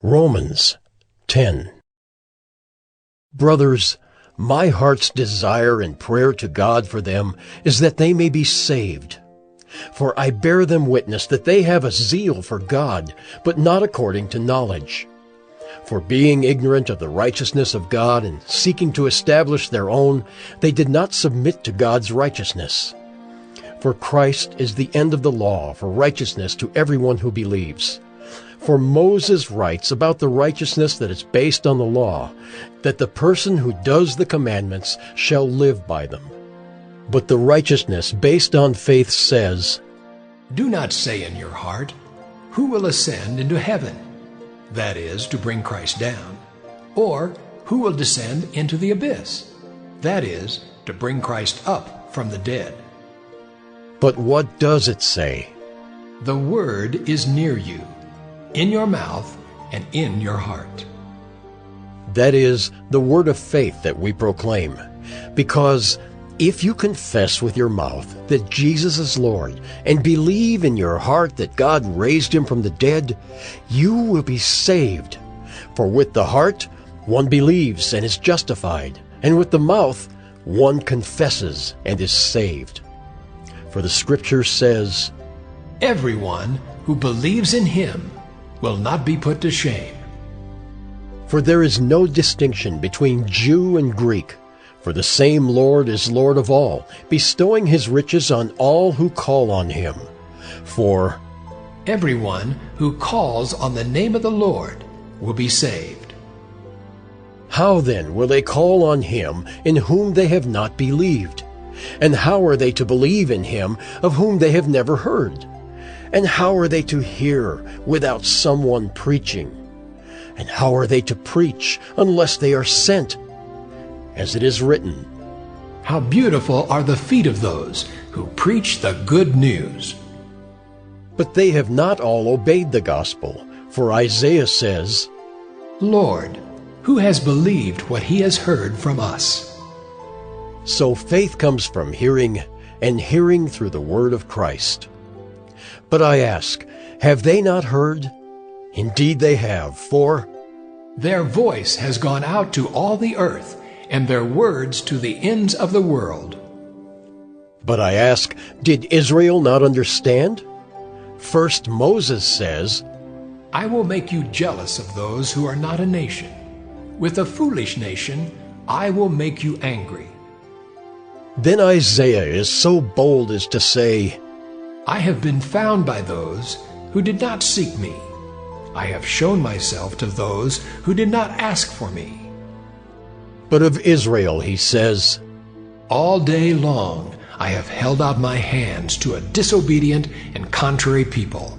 Romans 10. Brothers, my heart's desire and prayer to God for them is that they may be saved. For I bear them witness that they have a zeal for God, but not according to knowledge. For being ignorant of the righteousness of God and seeking to establish their own, they did not submit to God's righteousness. For Christ is the end of the law for righteousness to everyone who believes. For Moses writes about the righteousness that is based on the law, that the person who does the commandments shall live by them. But the righteousness based on faith says, "Do not say in your heart, 'Who will ascend into heaven?' That is, to bring Christ down. Or, 'Who will descend into the abyss?' That is, to bring Christ up from the dead." But what does it say? "The word is near you, in your mouth and in your heart." That is the word of faith that we proclaim. Because if you confess with your mouth that Jesus is Lord and believe in your heart that God raised him from the dead, you will be saved. For with the heart one believes and is justified, and with the mouth one confesses and is saved. For the Scripture says, "Everyone who believes in him will not be put to shame." For there is no distinction between Jew and Greek, for the same Lord is Lord of all, bestowing his riches on all who call on him. For everyone who calls on the name of the Lord will be saved. How then will they call on him in whom they have not believed? And how are they to believe in him of whom they have never heard? And how are they to hear without someone preaching? And how are they to preach unless they are sent? As it is written, "How beautiful are the feet of those who preach the good news." But they have not all obeyed the gospel, for Isaiah says, "Lord, who has believed what he has heard from us?" So faith comes from hearing, and hearing through the word of Christ. But I ask, have they not heard? Indeed they have, for their voice has gone out to all the earth, and their words to the ends of the world. But I ask, did Israel not understand? First Moses says, "I will make you jealous of those who are not a nation. With a foolish nation I will make you angry." Then Isaiah is so bold as to say, "I have been found by those who did not seek me. I have shown myself to those who did not ask for me." But of Israel he says, "All day long I have held out my hands to a disobedient and contrary people.